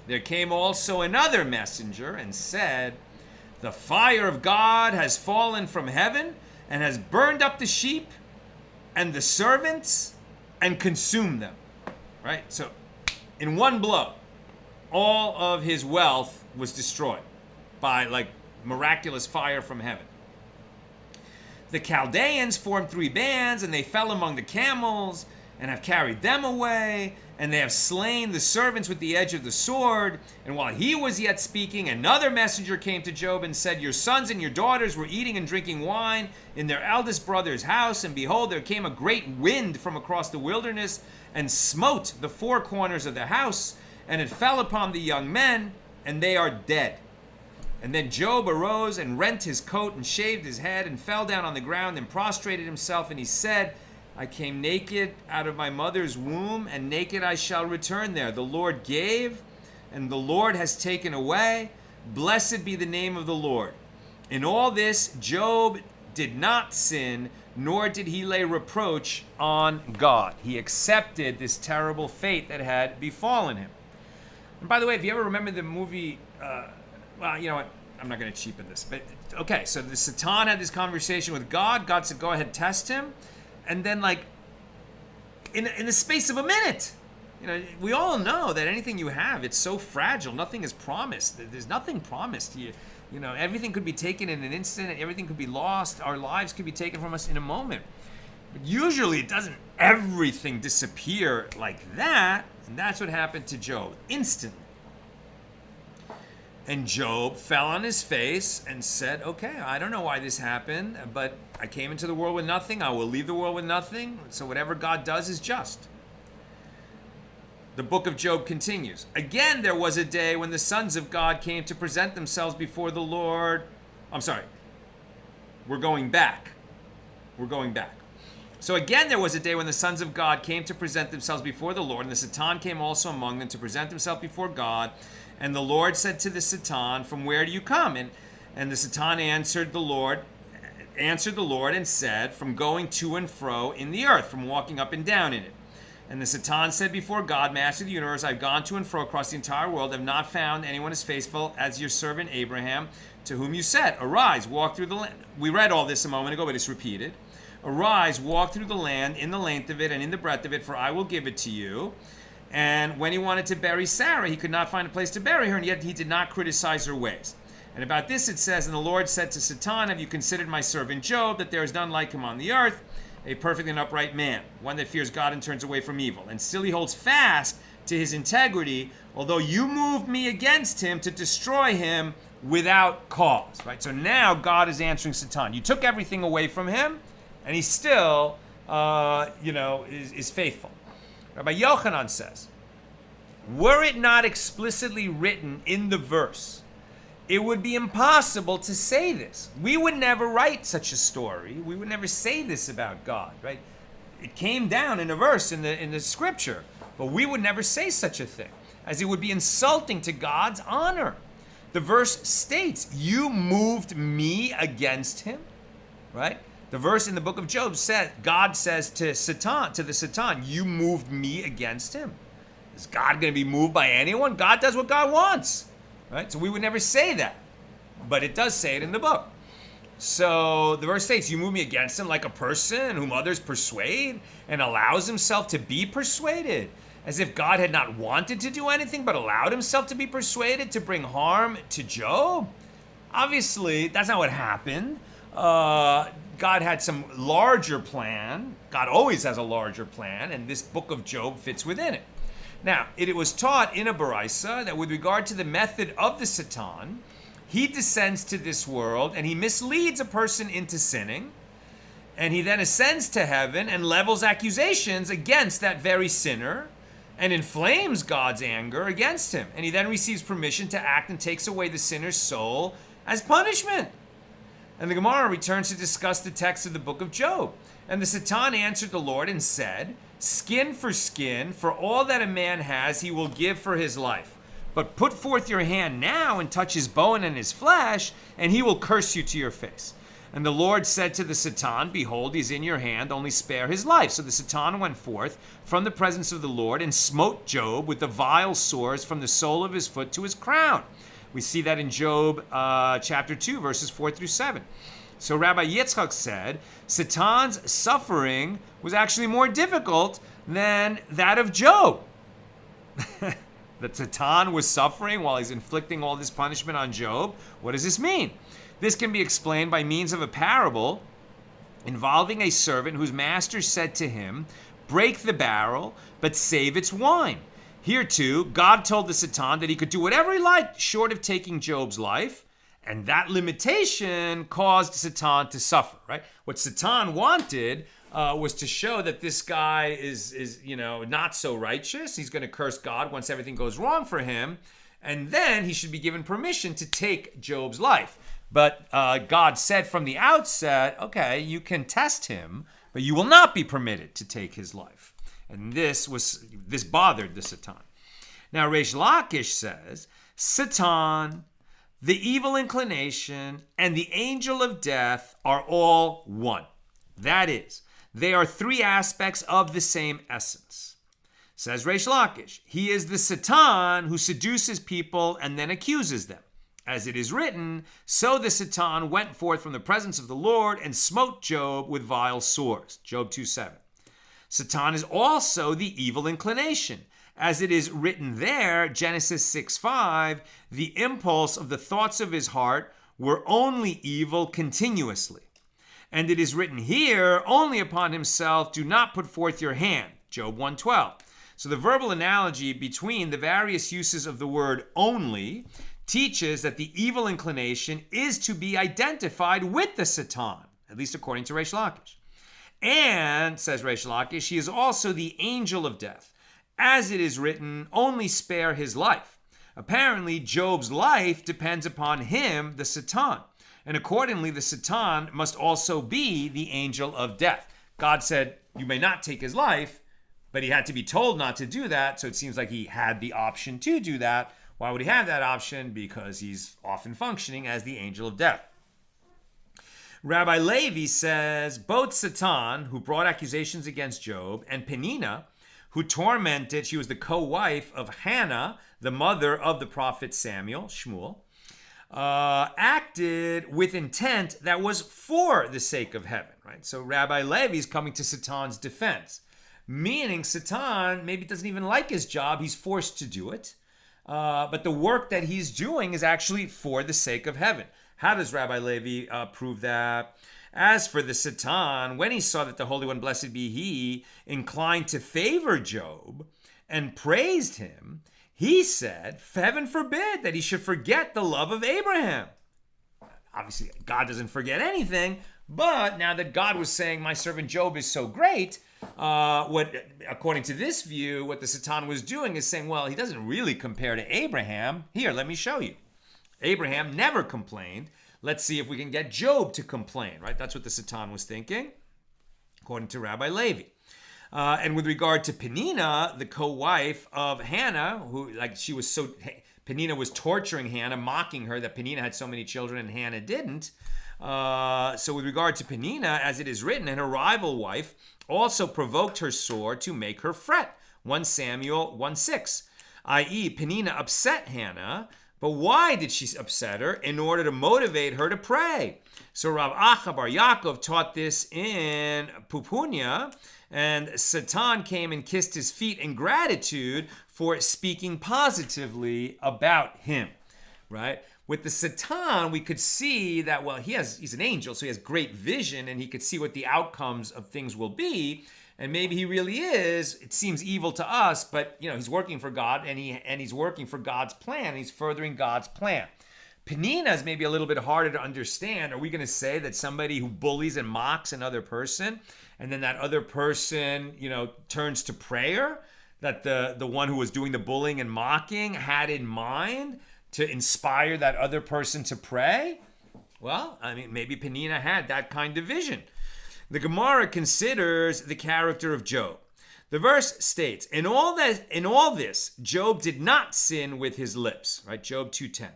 there came also another messenger and said, the fire of God has fallen from heaven and has burned up the sheep and the servants and consumed them. Right? So, in one blow, all of his wealth was destroyed by miraculous fire from heaven. The Chaldeans formed 3 bands, and they fell among the camels and have carried them away, and they have slain the servants with the edge of the sword. And while he was yet speaking, another messenger came to Job and said, your sons and your daughters were eating and drinking wine in their eldest brother's house, and behold, there came a great wind from across the wilderness and smote the 4 corners of the house, and it fell upon the young men, and they are dead. And then Job arose and rent his coat and shaved his head and fell down on the ground and prostrated himself, and he said, I came naked out of my mother's womb, and naked I shall return there. The Lord gave, and the Lord has taken away. Blessed be the name of the Lord. In all this, Job did not sin, nor did he lay reproach on God. He accepted this terrible fate that had befallen him. And by the way, if you ever remember the movie, well, you know what? I'm not going to cheapen this. But okay, so the Satan had this conversation with God. God said, go ahead, test him. And then, like, in the space of a minute, you know, we all know that anything you have, it's so fragile. Nothing is promised. There's nothing promised to you. You know, everything could be taken in an instant. Everything could be lost. Our lives could be taken from us in a moment. But usually it doesn't everything disappear like that. And that's what happened to Job, instantly. And Job fell on his face and said, okay, I don't know why this happened, but I came into the world with nothing. I will leave the world with nothing. So whatever God does is just. The book of Job continues. Again, there was a day when the sons of God came to present themselves before the Lord. I'm sorry. We're going back. So again, there was a day when the sons of God came to present themselves before the Lord, and the Satan came also among them to present himself before God. And the Lord said to the Satan, from where do you come? And the Satan answered the Lord and said, from going to and fro in the earth, from walking up and down in it. And the Satan said before God, Master of the universe, I've gone to and fro across the entire world, have not found anyone as faithful as your servant Abraham, to whom you said, arise, walk through the land. We read all this a moment ago, but it's repeated. Arise, walk through the land in the length of it and in the breadth of it, for I will give it to you. And when he wanted to bury Sarah, he could not find a place to bury her, and yet he did not criticize her ways. And about this it says, and the Lord said to Satan, have you considered my servant Job, that there is none like him on the earth, a perfect and upright man, one that fears God and turns away from evil. And still he holds fast to his integrity, although you moved me against him to destroy him without cause. Right? So now God is answering Satan. You took everything away from him, and he still, is faithful. Rabbi Yochanan says, were it not explicitly written in the verse, it would be impossible to say this. We would never write such a story. We would never say this about God, right? It came down in a verse in the scripture, but we would never say such a thing, as it would be insulting to God's honor. The verse states, you moved me against him, right? The verse in the book of Job says, God says to the Satan, you moved me against him. Is God going to be moved by anyone? God does what God wants, right? So we would never say that, but it does say it in the book. So the verse states, you moved me against him like a person whom others persuade and allows himself to be persuaded, as if God had not wanted to do anything but allowed himself to be persuaded to bring harm to Job. Obviously, that's not what happened. God had some larger plan. God always has a larger plan, and this book of Job fits within it. Now, it was taught in a Baraisa that with regard to the method of the Satan, he descends to this world and he misleads a person into sinning, and he then ascends to heaven and levels accusations against that very sinner and inflames God's anger against him. And he then receives permission to act and takes away the sinner's soul as punishment. And the Gemara returns to discuss the text of the book of Job. And the Satan answered the Lord and said, skin, for all that a man has, he will give for his life. But put forth your hand now and touch his bone and his flesh, and he will curse you to your face. And the Lord said to the Satan, behold, he is in your hand, only spare his life. So the Satan went forth from the presence of the Lord and smote Job with the vile sores from the sole of his foot to his crown. We see that in Job chapter 2, verses 4 through 7. So Rabbi Yitzchak said, Satan's suffering was actually more difficult than that of Job. That Satan was suffering while he's inflicting all this punishment on Job. What does this mean? This can be explained by means of a parable involving a servant whose master said to him, break the barrel, but save its wine. Here too, God told the Satan that he could do whatever he liked short of taking Job's life, and that limitation caused Satan to suffer, right? What Satan wanted was to show that this guy is not so righteous. He's going to curse God once everything goes wrong for him, and then he should be given permission to take Job's life. But God said from the outset, okay, you can test him, but you will not be permitted to take his life. And this bothered the Satan. Now, Reish Lakish says, Satan, the evil inclination, and the angel of death are all one. That is, they are three aspects of the same essence. Says Reish Lakish, he is the Satan who seduces people and then accuses them. As it is written, so the Satan went forth from the presence of the Lord and smote Job with vile sores. Job 2:7. Satan is also the evil inclination. As it is written there, Genesis 6:5, the impulse of the thoughts of his heart were only evil continuously. And it is written here, only upon himself do not put forth your hand. Job 1:12. So the verbal analogy between the various uses of the word only teaches that the evil inclination is to be identified with the Satan, at least according to Reish Lakish. And, says Reish Lakish, he is also the angel of death. As it is written, only spare his life. Apparently, Job's life depends upon him, the Satan. And accordingly, the Satan must also be the angel of death. God said, you may not take his life, but he had to be told not to do that. So it seems like he had the option to do that. Why would he have that option? Because he's often functioning as the angel of death. Rabbi Levi says, both Satan, who brought accusations against Job, and Penina, who tormented, she was the co-wife of Hannah, the mother of the prophet Samuel, Shmuel, acted with intent that was for the sake of heaven, right? So Rabbi Levi is coming to Satan's defense, meaning Satan maybe doesn't even like his job, he's forced to do it, but the work that he's doing is actually for the sake of heaven. How does Rabbi Levi prove that? As for the Satan, when he saw that the Holy One, blessed be he, inclined to favor Job and praised him, he said, heaven forbid that he should forget the love of Abraham. Obviously, God doesn't forget anything, but now that God was saying, my servant Job is so great, according to this view, what the Satan was doing is saying, well, he doesn't really compare to Abraham. Here, let me show you. Abraham never complained. Let's see if we can get Job to complain, right? That's what the Satan was thinking, according to Rabbi Levi. And with regard to Penina, the co-wife of Hannah, Penina was torturing Hannah, mocking her that Penina had so many children and Hannah didn't. So with regard to Penina, as it is written, and her rival wife also provoked her sore to make her fret. 1 Samuel 1:6, i.e. Penina upset Hannah. But why did she upset her? In order to motivate her to pray. So Rav Acha Bar Yaakov taught this in Pupunya, and Satan came and kissed his feet in gratitude for speaking positively about him, right? With the Satan, we could see that, well, he's an angel, so he has great vision, and he could see what the outcomes of things will be. And maybe he really is. It seems evil to us, but he's working for God, and he's working for God's plan. He's furthering God's plan. Penina is maybe a little bit harder to understand. Are we going to say that somebody who bullies and mocks another person, and then that other person, turns to prayer, that the one who was doing the bullying and mocking had in mind to inspire that other person to pray? Well, maybe Penina had that kind of vision. The Gemara considers the character of Job. The verse states, in all this, Job did not sin with his lips, right? Job 2:10.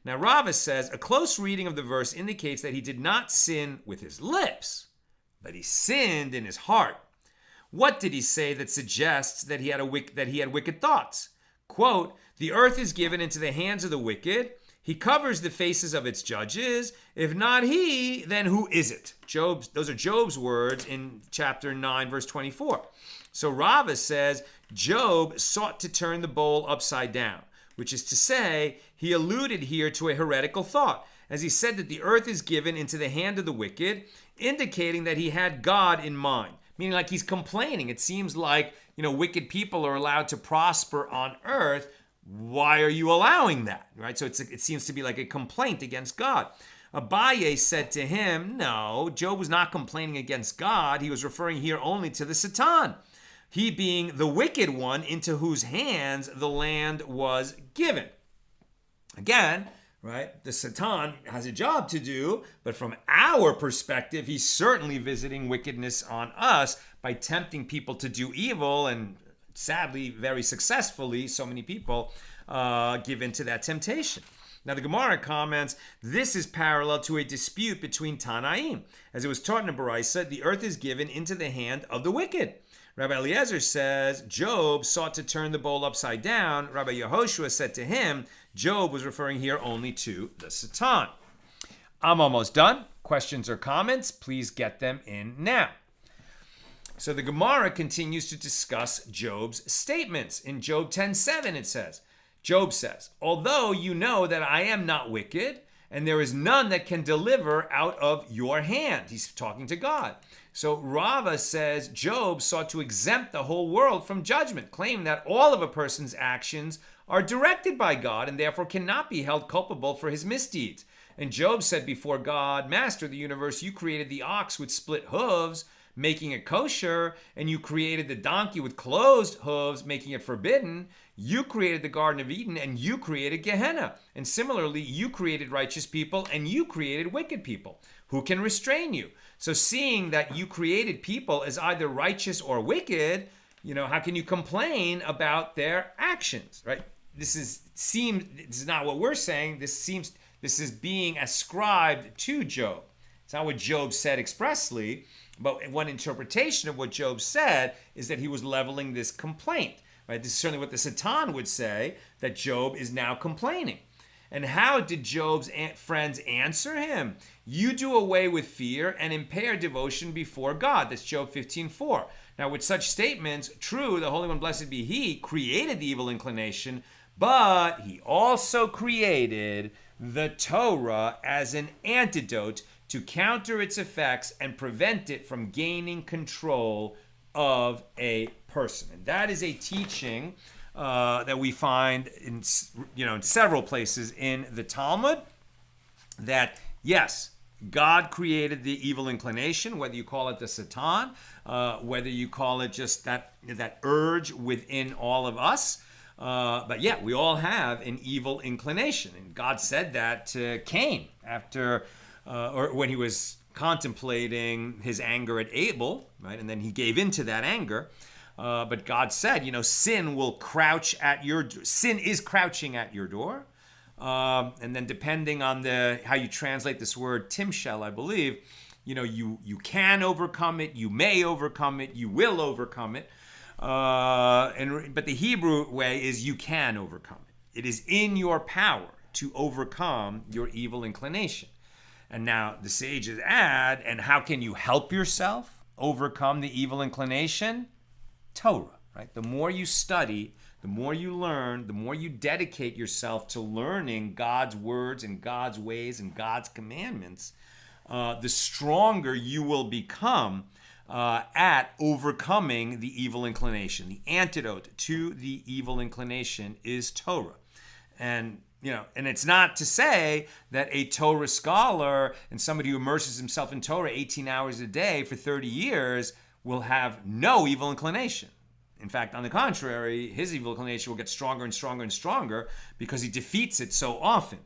Now Rava says, a close reading of the verse indicates that he did not sin with his lips, but he sinned in his heart. What did he say that suggests that he had wicked thoughts? Quote, the earth is given into the hands of the wicked. He covers the faces of its judges. If not he, then who is it? Those are Job's words in chapter 9, verse 24. So Rava says, Job sought to turn the bowl upside down, which is to say, he alluded here to a heretical thought, as he said that the earth is given into the hand of the wicked, indicating that he had God in mind, meaning like he's complaining. It seems like, wicked people are allowed to prosper on earth. Why are you allowing that? Right? So it seems to be like a complaint against God. Abaye said to him, no, Job was not complaining against God. He was referring here only to the Satan, he being the wicked one into whose hands the land was given. Again, right? The Satan has a job to do, but from our perspective, he's certainly visiting wickedness on us by tempting people to do evil, and sadly, very successfully, so many people give into that temptation. Now the Gemara comments, this is parallel to a dispute between Tanaim. As it was taught in the Baraisa, the earth is given into the hand of the wicked. Rabbi Eliezer says, Job sought to turn the bowl upside down. Rabbi Yehoshua said to him, Job was referring here only to the Satan. I'm almost done. Questions or comments, please get them in now. So the Gemara continues to discuss Job's statements. In Job 10:7 it says, Job says, although you know that I am not wicked, and there is none that can deliver out of your hand. He's talking to God. So Rava says Job sought to exempt the whole world from judgment, claiming that all of a person's actions are directed by God and therefore cannot be held culpable for his misdeeds. And Job said before God, Master of the universe, you created the ox with split hooves, making it kosher, and you created the donkey with closed hooves, making it forbidden. You created the Garden of Eden, and you created Gehenna. And similarly, you created righteous people, and you created wicked people. Who can restrain you? So seeing that you created people as either righteous or wicked, how can you complain about their actions, right? This is not what we're saying. This is being ascribed to Job. It's not what Job said expressly, but one interpretation of what Job said is that he was leveling this complaint. Right? This is certainly what the Satan would say, that Job is now complaining. And how did Job's friends answer him? You do away with fear and impair devotion before God. That's Job 15:4. Now, with such statements, true, the Holy One, blessed be He, created the evil inclination, but He also created the Torah as an antidote to counter its effects and prevent it from gaining control of a person. And that is a teaching that we find in several places in the Talmud, that yes, God created the evil inclination, whether you call it the Satan, whether you call it just that urge within all of us. But yeah, we all have an evil inclination. And God said that to Cain after, or when he was contemplating his anger at Abel, right? And then he gave into that anger. But God said, sin is crouching at your door. And then depending on how you translate this word, timshel, I believe, you can overcome it, you may overcome it, you will overcome it. But the Hebrew way is you can overcome it. It is in your power to overcome your evil inclination. And now the sages add, and how can you help yourself overcome the evil inclination? Torah, right? The more you study, the more you learn, the more you dedicate yourself to learning God's words and God's ways and God's commandments, the stronger you will become at overcoming the evil inclination. The antidote to the evil inclination is Torah. And it's not to say that a Torah scholar and somebody who immerses himself in Torah 18 hours a day for 30 years will have no evil inclination. In fact, on the contrary, his evil inclination will get stronger and stronger and stronger because he defeats it so often.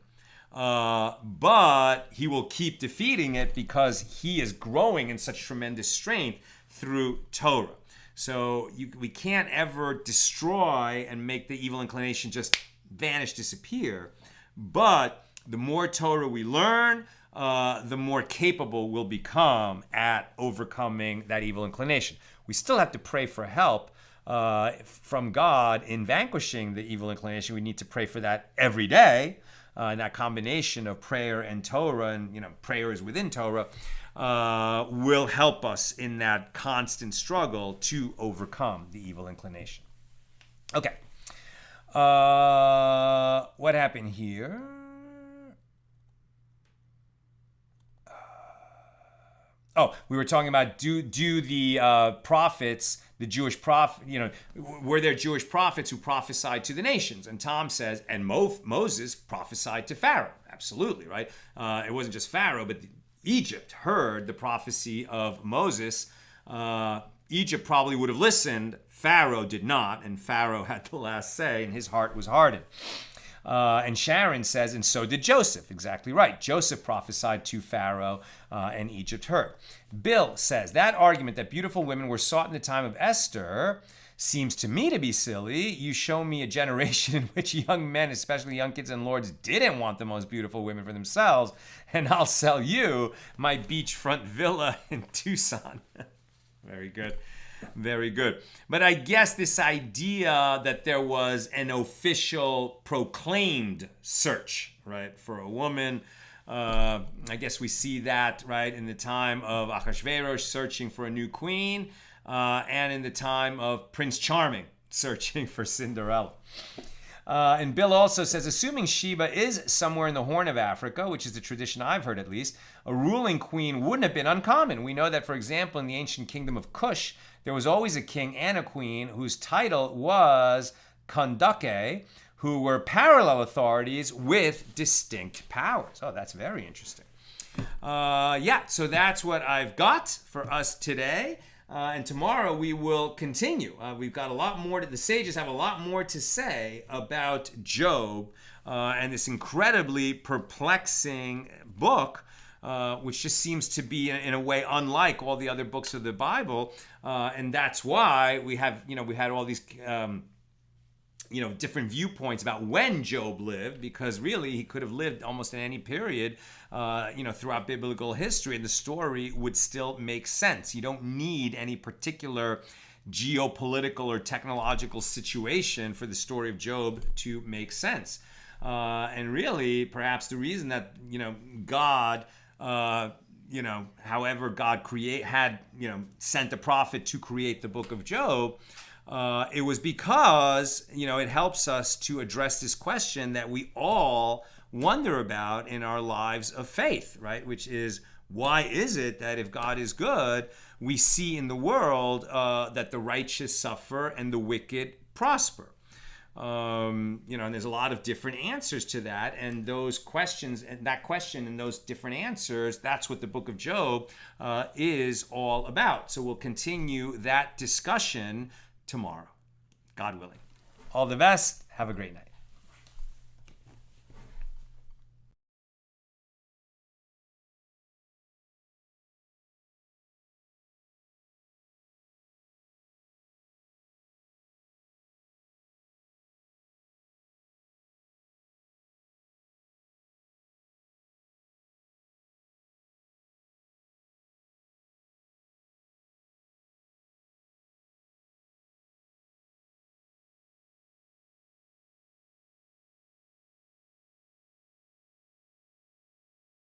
But he will keep defeating it because he is growing in such tremendous strength through Torah. So we can't ever destroy and make the evil inclination just vanish, disappear. But the more Torah we learn, the more capable we'll become at overcoming that evil inclination. We still have to pray for help from God in vanquishing the evil inclination. We need to pray for that every day. And that combination of prayer and Torah, and prayer is within Torah, will help us in that constant struggle to overcome the evil inclination. Okay. What happened here? We were talking about do the prophets, the Jewish prophet, were there Jewish prophets who prophesied to the nations? And Tom says, and Moses prophesied to Pharaoh. Absolutely, right? It wasn't just Pharaoh, but Egypt heard the prophecy of Moses. Egypt probably would have listened. Pharaoh did not, and Pharaoh had the last say, and his heart was hardened. And Sharon says, and so did Joseph. Exactly right. Joseph prophesied to Pharaoh, and Egypt heard. Bill says, that argument that beautiful women were sought in the time of Esther seems to me to be silly. You show me a generation in which young men, especially young kids and lords, didn't want the most beautiful women for themselves, and I'll sell you my beachfront villa in Tucson. Very good. Very good. But I guess this idea that there was an official proclaimed search, right, for a woman, I guess we see that, right, in the time of Ahasuerus searching for a new queen, and in the time of Prince Charming searching for Cinderella. And Bill also says, assuming Sheba is somewhere in the Horn of Africa, which is the tradition I've heard at least, a ruling queen wouldn't have been uncommon. We know that, for example, in the ancient kingdom of Cush, there was always a king and a queen whose title was Kandake, who were parallel authorities with distinct powers. Oh, that's very interesting. So that's what I've got for us today. And tomorrow we will continue. We've got a lot more the sages have a lot more to say about Job and this incredibly perplexing book, which just seems to be in a way unlike all the other books of the Bible. And that's why we had all these different viewpoints about when Job lived, because really he could have lived almost in any period, throughout biblical history, and the story would still make sense. You don't need any particular geopolitical or technological situation for the story of Job to make sense. And really, perhaps the reason that, God, however God sent a prophet to create the book of Job, it was because, it helps us to address this question that we all wonder about in our lives of faith, right? Which is, why is it that if God is good, we see in the world that the righteous suffer and the wicked prosper? And there's a lot of different answers to that, and those questions and that question and those different answers, that's what the book of Job is all about. So we'll continue that discussion tomorrow, God willing. All the best. Have a great night.